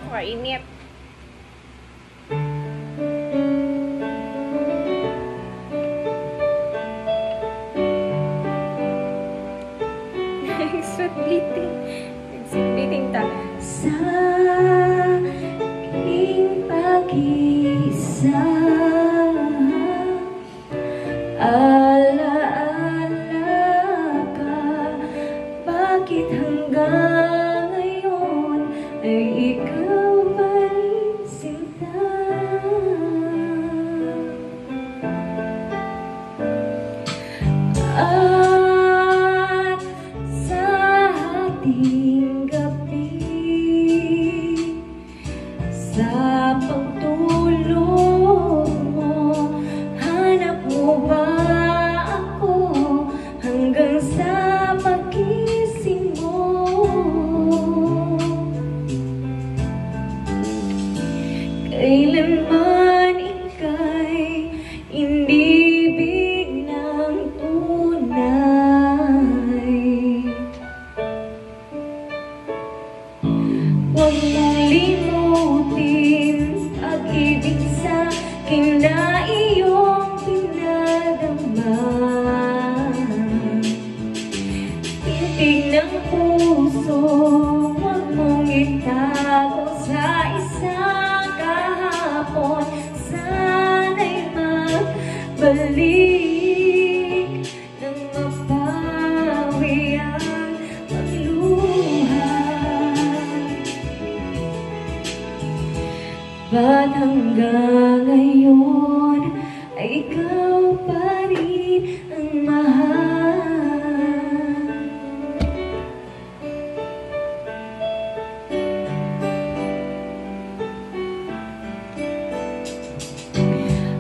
Kainit. Sweet bleeding. Sweet bleeding ta. Sa aking pag-isa, alaala ka, bakit hanggang ngayon ay ikaw pa rin sinta? At sa ating gabi, sa pagtulog mo, hanap mo ba ako hanggang sa pagising mo? Kailanman ika'y inibig ng tunay. Huwag mong limutin pag-ibig sa akin na iyong pinadama. Tintig ng puso, huwag mong itago sa isang kahapon. Sana'y magbalik nang mapawi ang pagluha. Ba't hanggang ngayon ay ikaw pa rin ang mahal?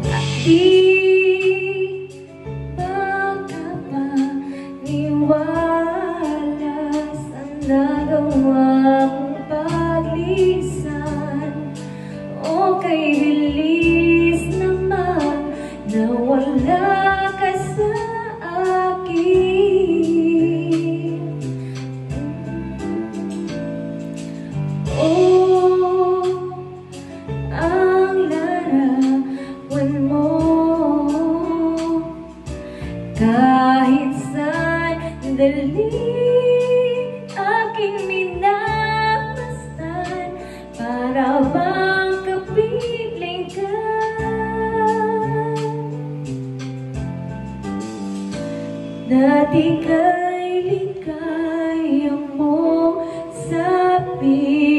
At di makapaniwala sa nagawa mong paglisan. O kay bilis naman na wala ka sa akin. Oh, ang larawan mo, kahit sandali aking minabastan, para bang kapiling ka. Dati kay ligaya mo sa piling